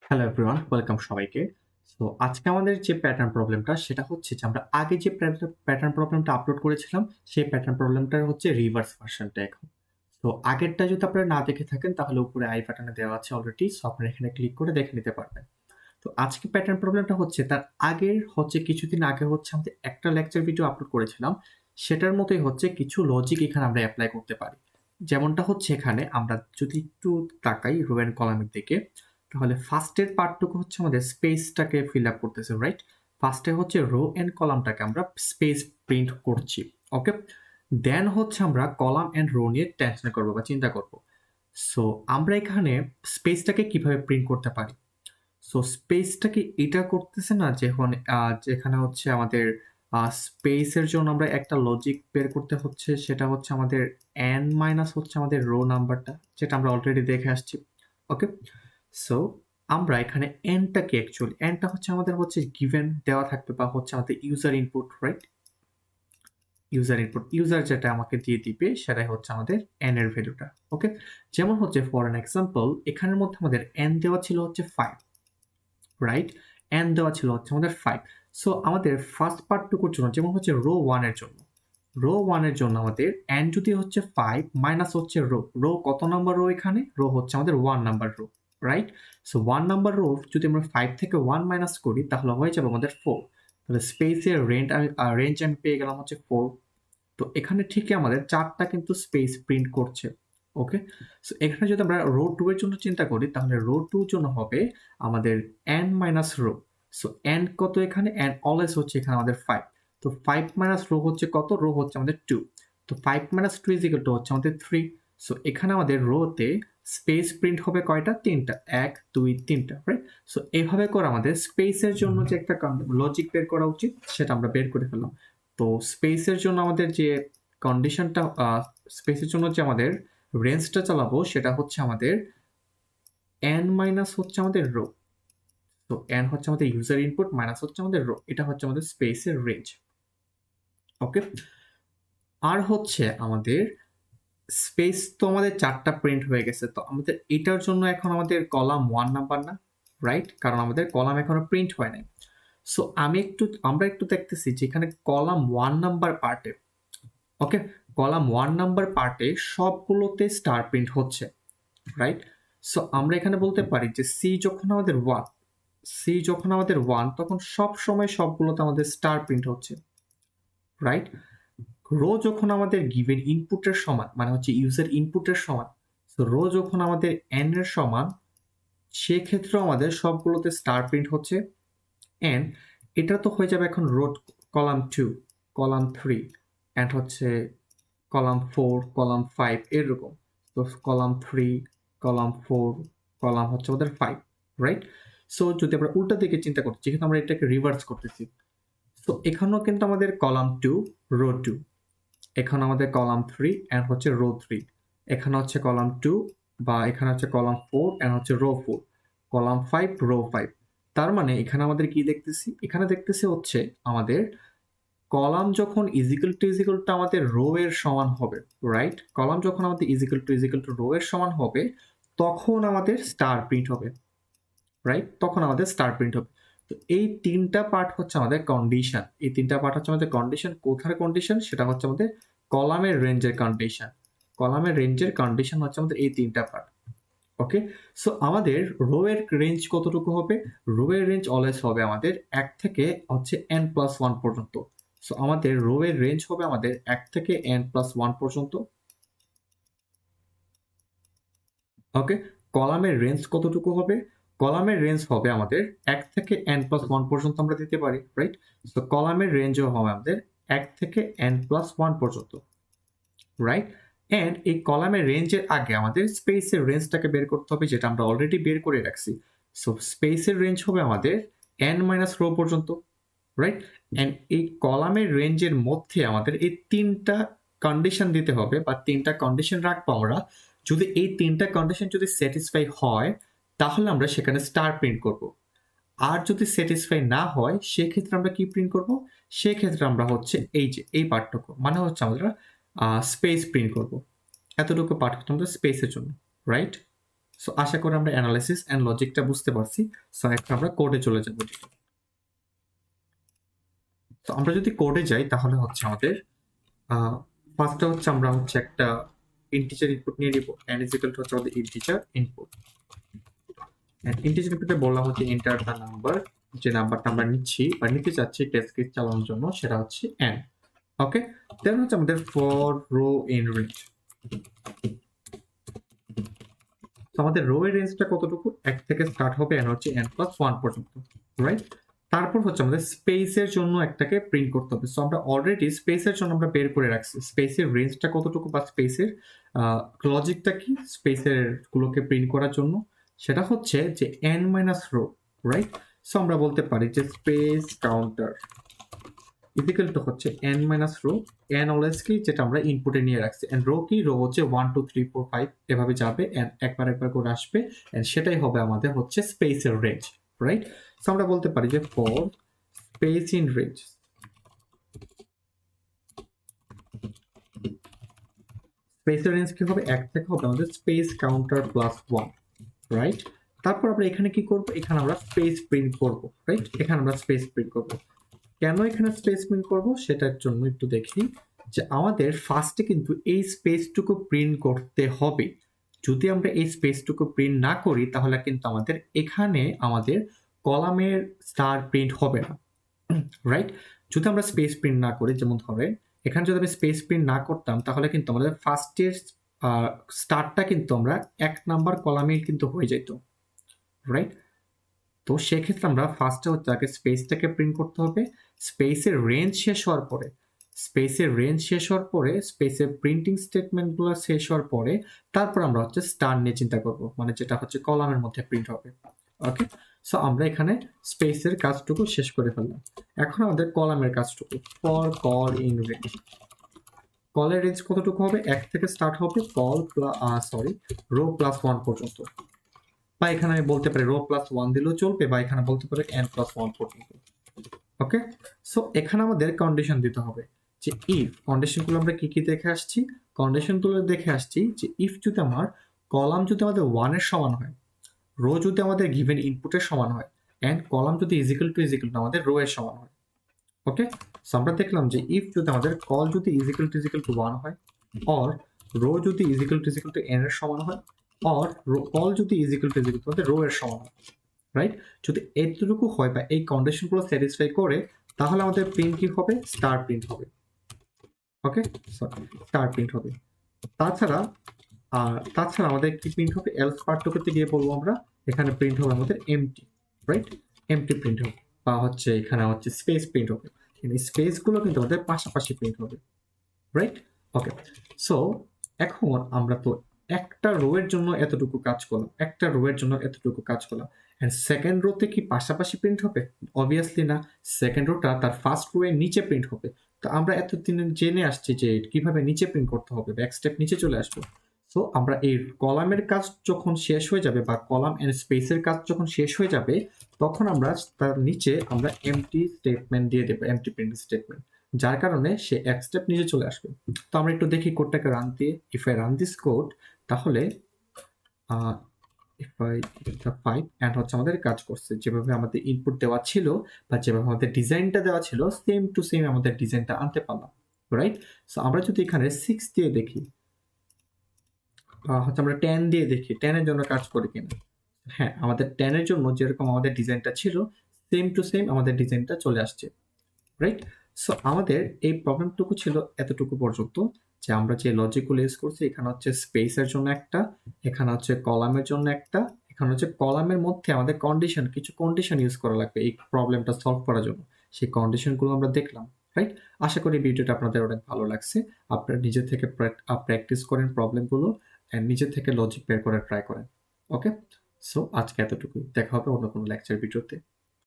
Hello everyone, welcome সবাইকে। So আজকে আমাদের যে প্যাটার্ন প্রবলেমটা সেটা হচ্ছে যে আমরা আগে যে প্যাটার্ন প্রবলেমটা আপলোড করেছিলাম সেই প্যাটার্ন প্রবলেমটার হচ্ছে রিভার্স ভার্সনটা এখন। তো আগেরটা যদি আপনারা না দেখে থাকেন তাহলে উপরে আই বাটনে দেওয়া আছে অলরেডি, সো আপনারা এখানে ক্লিক করে দেখে নিতে পারবেন। তো আজকে প্যাটার্ন প্রবলেমটা হচ্ছে তার আগের হচ্ছে কিছুদিন আগে হচ্ছে আমাদের একটা লেকচার ভিডিও আপলোড করেছিলাম, সেটার মতোই হচ্ছে কিছু লজিক এখানে আমরা অ্যাপ্লাই করতে পারি। যেমনটা হচ্ছে এখানে আমরা যদি একটু তাকাই রো এন্ড কলামের দিকে, তাহলে ফার্স্টের পার্টটুকু হচ্ছে আমাদের স্পেসটাকে ফিল আপ করতেছে, রাইট? ফার্স্টে হচ্ছে রো এন্ড কলামটাকে আমরা স্পেস প্রিন্ট করছি, ওকে? দেন হচ্ছে আমরা কলাম এন্ড রো নিয়ে টেনশন করবো বা চিন্তা করবো। সো আমরা এখানে স্পেসটাকে কিভাবে প্রিন্ট করতে পারি? সো স্পেসটাকে এটা করতেছে না যখন যেখানে হচ্ছে আমাদের স্পেসের জন্য আমরা একটা লজিক বের করতে হচ্ছে, সেটা হচ্ছে আমাদের n মাইনাস হচ্ছে আমাদের রো নাম্বারটা, যেটা আমরা অলরেডি দেখে আসছি, ওকে? সো আমরা এখানে nটাকে অ্যাকচুয়ালি nটা হচ্ছে আমাদের হচ্ছে গিভেন দেওয়া থাকবে বা হচ্ছে আমাদের user input, right? User input, user যেটা আমাকে দিয়ে দিবে সেটাই হচ্ছে আমাদের n এর ভ্যালুটা, ওকে? যেমন হচ্ছে ফর অ্যান এক্সাম্পল এখানের মধ্যে আমাদের n দেওয়া ছিল হচ্ছে 5, রাইট? n দেওয়া ছিল হচ্ছে আমাদের 5। সো আমাদের ফার্স্ট পার্টটুকুর জন্য যেমন হচ্ছে রো 1 এর জন্য, রো 1 এর জন্য আমাদের n যদি হচ্ছে 5 মাইনাস হচ্ছে রো কত নাম্বার রো এখানে? রো হচ্ছে আমাদের 1 number rho, right? So 1 number rho যদি আমরা 5 থেকে 1 মাইনাস করি তাহলে হয়ে যাবে আমাদের 4। তাহলে স্পেসের রেঞ্জ আমি পেয়ে গেলাম হচ্ছে 4। তো এখানে ঠিকই আমাদের 4টা কিন্তু স্পেস প্রিন্ট করছে, ওকে? সো এখানে যদি আমরা রো 2 এর জন্য চিন্তা করি তাহলে রো 2 এর জন্য হবে আমাদের n minus rho. So n কত এখানে? n অলওয়েজ হচ্ছে এখানে আমাদের 5। তো 5 মাইনাস রো হচ্ছে কত? রো হচ্ছে আমাদের 2। তো 5 মাইনাস 2 ইজ ইকুয়াল টু হচ্ছে আমাদের 3। সো এখানে আমাদের রোতে স্পেস প্রিন্ট হবে কয়টা? 3টা। 1 2 3টা, রাইট? সো এভাবে করে আমাদের স্পেসের জন্য যে একটা লজিক বের করা উচিত সেটা আমরা বের করে ফেললাম। তো স্পেসের জন্য আমাদের যে কন্ডিশনটা, স্পেসের জন্য যে আমাদের রেঞ্জটা চালাবো সেটা হচ্ছে আমাদের n মাইনাস হচ্ছে আমাদের রো। তো n হচ্ছে আমাদের ইউজার ইনপুট মাইনাস হচ্ছে আমাদের রো, এটা হচ্ছে আমাদের স্পেসের রেঞ্জ, ওকে? আর হচ্ছে আমাদের স্পেস তো আমাদের 4টা প্রিন্ট হয়ে গেছে, তো আমাদের এটার জন্য এখন আমাদের কলাম 1 নাম্বার না, রাইট? কারণ আমাদের কলাম এখনো প্রিন্ট হয় নাই। সো আমরা একটু দেখতেছি যেখানে কলাম 1 নাম্বার পার্টে, ওকে, কলাম 1 নাম্বার পার্টে সবগুলোতে স্টার প্রিন্ট হচ্ছে, রাইট? সো আমরা এখানে বলতে পারি যে সি যখন আমাদের 1 তখন সব সময় সবগুলোতে আমাদের স্টার প্রিন্ট হচ্ছে, রাইট? রো যখন আমাদের গিভেন ইনপুটের সমান মানে হচ্ছে ইউজার ইনপুটের সমান, সো রো যখন আমাদের n এর সমান সেক্ষেত্রে আমাদের সবগুলোতে স্টার প্রিন্ট হচ্ছে। এন্ড এটা তো হয়ে যাবে এখন রো কলাম 2, কলাম 3 এন্ড হচ্ছে কলাম 4, কলাম 5 এরকম। তো কলাম 3, কলাম 4, কলাম হচ্ছে আমাদের 5, রাইট? সো যদি আমরা উল্টা দিকে চিন্তা করছি, যেহেতু আমরা এটাকে রিভার্স করতেছি, তো এখানেও কিন্তু আমাদের কলাম 2, রো 2, এখানে আমাদের কলাম 3 এন্ড হচ্ছে রো 3, এখানে হচ্ছে কলাম 2 বা এখানে হচ্ছে কলাম 4 এন্ড হচ্ছে রো 4, কলাম 5, রো 5। তার মানে এখানে আমাদের কি দেখতেছি? এখানে দেখতেছি হচ্ছে আমাদের কলাম যখন ইজিক্যাল টু আমাদের রো এর সমান হবে, রাইট? কলাম যখন আমাদের ইজিক্যাল টু রো এর সমান হবে তখন আমাদের স্টার প্রিন্ট হবে, রাইট? তখন আমাদের স্টার প্রিন্ট হবে। তো এই 3টা পার্ট হচ্ছে আমাদের কন্ডিশন। এই 3টা পার্ট হচ্ছে আমাদের কন্ডিশন। কোথার কন্ডিশন? সেটা হচ্ছে আমাদের কলামের রেঞ্জের কন্ডিশন। কলামের রেঞ্জের কন্ডিশন হচ্ছে আমাদের এই 3টা পার্ট, ওকে? সো আমাদের রো এর রেঞ্জ কতটুকু হবে? রো এর রেঞ্জ অলওয়েজ হবে আমাদের 1 থেকে হচ্ছে n প্লাস 1 পর্যন্ত। সো আমাদের রো এর রেঞ্জ হবে আমাদের 1 থেকে n প্লাস 1 পর্যন্ত, ওকে? কলামের রেঞ্জ কতটুকু হবে? কলামের রেঞ্জ হবে আমাদের 1 থেকে n প্লাস 1 পর্যন্ত আমরা দিতে পারি, রাইট? সো কলামের রেঞ্জও হবে আমাদের 1 থেকে n প্লাস 1 পর্যন্ত, রাইট? এন্ড এই কলামের রেঞ্জের আগে আমাদের স্পেসের রেঞ্জটাকে বের করতে হবে, যেটা আমরা অলরেডি বের করে রাখছি। সো স্পেসের রেঞ্জ হবে আমাদের n মাইনাস রো পর্যন্ত, রাইট? এন্ড এই কলামের রেঞ্জের মধ্যে আমাদের এই 3টা কন্ডিশন দিতে হবে বা 3টা কন্ডিশন রাখবো আমরা। যদি এই 3টা কন্ডিশন যদি স্যাটিসফাই হয় তাহলে আমরা সেখানে স্টার প্রিন্ট করব। আর যদি স্যাটিসফাই না হয় সেক্ষেত্রে আমরা কি প্রিন্ট করব? সেক্ষেত্রে আমরা হচ্ছে এই যে এই পার্টটুকু মানে হচ্ছে আমরা স্পেস প্রিন্ট করব। এতটুকু পার্ট হচ্ছে আমাদের স্পেসের জন্য, রাইট? সো আশা করি আমরা অ্যানালাইসিস অ্যান্ড লজিকটা বুঝতে পারছি। সো এখন আমরা কোডে চলে যাব। তো আমরা যদি কোডে যাই তাহলে হচ্ছে আমাদের ফার্স্টে হচ্ছে আমরা হচ্ছে একটা ইন্টিজার ইনপুট নিয়ে নিব। n ইজ ইকুয়াল টু হচ্ছে আমাদের ইন্টিজার ইনপুট। ইন্টিজার ইনপুটে বললাম হচ্ছে এন্টার দ্য নাম্বার, যে নাম্বারটা আমরা নিচ্ছি বা নিতে চাচ্ছি টেস্ট কেস চালানোর জন্য সেটা হচ্ছে n। ওকে, দেন হচ্ছে আমাদের ফর রো ইন রেঞ্জ। তো আমাদের রো এর রেঞ্জটা কতটুকু, 1 থেকে স্টার্ট হবে n হচ্ছে n+1 পর্যন্ত, রাইট? তারপর হচ্ছে আমাদের স্পেসের জন্য একটাকে প্রিন্ট করতে হবে। সো আমরা অলরেডি স্পেসের জন্য আমরা বের করে রাখছি স্পেসের রেঞ্জটা কতটুকু বা স্পেসের লজিকটা কি স্পেসের গুলোকে প্রিন্ট করার জন্য, সেটা হচ্ছে যে n minus rho, right? So আমরা বলতে পারি যে স্পেস কাউন্টার ইকুয়াল টু হচ্ছে n minus rho, n always কি যেটা আমরা ইনপুটে নিয়ে রাখছি, এন্ড রো কি, রো হচ্ছে 1 2 3 4 5 এভাবে যাবে, এন্ড একবার একবার করে আসবে, এন্ড সেটাই হবে আমাদের হচ্ছে স্পেসের রেঞ্জ, রাইট? সো আমরা বলতে পারি যে ফর স্পেস ইন রেঞ্জ, স্পেসের রেঞ্জ কি হবে, 1 থেকে হবে আমাদের স্পেস কাউন্টার প্লাস 1, রাইট? তারপর আমরা এখানে কি করব, এখানে আমরা স্পেস প্রিন্ট করব, রাইট? এখানে আমরা স্পেস প্রিন্ট করব। কেন এখানে স্পেস প্রিন্ট করব সেটার জন্য একটু দেখি যে আমাদের ফার্স্টে কিন্তু এই স্পেসটুকু প্রিন্ট করতে হবে। যদি আমরা এই স্পেসটুকু প্রিন্ট না করি তাহলে কিন্তু আমাদের এখানে আমাদের কলামের স্টার প্রিন্ট হবে না, রাইট? যদি আমরা স্পেস প্রিন্ট না করি, যেমন ধরেন এখানে যদি আমি স্পেস প্রিন্ট না করতাম তাহলে কিন্তু আমাদের ফার্স্টের স্টারটা কিন্তু আমরা 1 নাম্বার কলামে কিন্তু হয়ে যেত, রাইট? তো সেক্ষেত্রে আমরা ফার্স্টে হচ্ছে আগে স্পেসটাকে প্রিন্ট করতে হবে। স্পেসের রেঞ্জ শেষ হওয়ার পরে, স্পেসের প্রিন্টিং স্টেটমেন্টগুলো শেষ হওয়ার পরে তারপর আমরা হচ্ছে স্টার নিয়ে চিন্তা করব, মানে যেটা হচ্ছে কলামের মধ্যে প্রিন্ট হবে। ওকে, সো আমরা এখানে স্পেসের কাজটুকু শেষ করে ফেললাম। এখন আমাদের কলামের কাজটুকু, ফর কল ইন রেঞ্জ। কলের রেঞ্জ কতটুকু হবে, 1 থেকে স্টার্ট হবে রো প্লাস 1 পর্যন্ত, বা এখানে আমি বলতে পারি রো প্লাস 1 দিলেও চলবে, বা এখানে বলতে পারি n+1 পর্যন্ত। ওকে, সো এখানে আমাদের কন্ডিশন দিতে হবে যে ইফ, কন্ডিশনগুলো আমরা কি কি দেখে আসছি, কন্ডিশনগুলো দেখে আসছি যে ইফ যদি আমার কলাম যদি আমাদের 1 এর সমান হয়, রো যদি আমাদের গিভেন ইনপুটের সমান হয়, এন্ড কলাম যদি ইজিক্যাল টু আমাদের রো এর সমান হয়। ওকে, সো আমরা দেখলাম যে ইফ যদি আমাদের কল যদি ইজিক্যাল টু 1 হয়, অর রো যদি ইজিক্যাল টু n এর সমান হয়, অর কল যদি ইজিক্যাল টু আমাদের রো এর সমান হয়, রাইট? যদি এতটুকু হয় বা এই কন্ডিশনগুলো স্যাটিসফাই করে তাহলে আমাদের প্রিন্ট কি হবে, স্টার প্রিন্ট হবে। ওকে, স্টার প্রিন্ট হবে। তাছাড়া আমাদের কি প্রিন্ট হবে, এলস পার্টটুকুতে গিয়ে বলবো আমরা, এখানে প্রিন্ট হবে আমাদের এমটি, রাইট? এমটি প্রিন্ট হবে, বা হচ্ছে এখানে হচ্ছে স্পেস প্রিন্ট হবে, কিন্তু স্পেসগুলো কিন্তু আমাদের পাশাপাশি প্রিন্ট হবে, রাইট? ওকে, সো এখন আমরা তো একটা রো এর জন্য এতটুকু কাজ করলাম, এন্ড সেকেন্ড রোতে কি পাশাপাশি প্রিন্ট হবে? অবভিয়াসলি না, সেকেন্ড রোটা তার ফার্স্ট রো এর নিচে প্রিন্ট হবে। তো আমরা এতদিন জেনে আসছি যে কিভাবে নিচে প্রিন্ট করতে হবে, ব্যাক স্টেপ নিচে চলে আসবো। সো আমরা এই কলামের কাজ যখন শেষ হয়ে যাবে, বা কলাম এন্ড স্পেসের কাজ যখন শেষ হয়ে যাবে, তখন আমরা তার নিচে আমরা এমটি স্টেটমেন্ট দিয়ে দেবো, এমটি প্রিন্ট স্টেটমেন্ট, যার কারণে সে এক স্টেপ নিচে চলে আসবে। তো আমরা একটু দেখি কোডটাকে রান দিয়ে, if I run this code, তাহলে ইফ আই দ্য 5 এন্ড হচ্ছে আমাদের কাজ করছে, যেভাবে আমাদের ইনপুট দেওয়া ছিল বা যেভাবে আমাদের ডিজাইনটা দেওয়া ছিল সেম টু সেম আমাদের ডিজাইনটা আনতে পারলাম, রাইট? সো আমরা যদি এখানে 6 দিয়ে দেখি, হচ্ছে আমরা 10 দিয়ে দেখি 10 এর জন্য কাজ করে কিনা। হ্যাঁ, আমাদের 10 এর জন্য যেরকম আমাদের ডিজাইনটা ছিল সেম টু সেম আমাদের ডিজাইনটা চলে আসছে, রাইট? সো আমাদের এই প্রবলেমটুকু ছিল এতটুকু পর্যন্ত, যে আমরা যে লজিকগুলো ইউজ করছি, এখানে হচ্ছে স্পেসের জন্য একটা, এখানে হচ্ছে কলামের জন্য একটা, এখানে হচ্ছে কলামের মধ্যে আমাদের কিছু কন্ডিশন ইউজ করা লাগবে এই প্রবলেমটা সলভ করার জন্য। সেই কন্ডিশনগুলো আমরা দেখলাম, রাইট? আশা করি ভিডিওটা আপনাদের অনেক ভালো লাগছে। আপনারা নিজে থেকে প্র্যাকটিস করেন প্রবলেমগুলো, এন্ড নিজে থেকে লজিক বের করার ট্রাই করেন। ওকে, সো আজকে এতটুকুই, দেখা হবে অন্য কোনো লেকচার ভিডিওতে।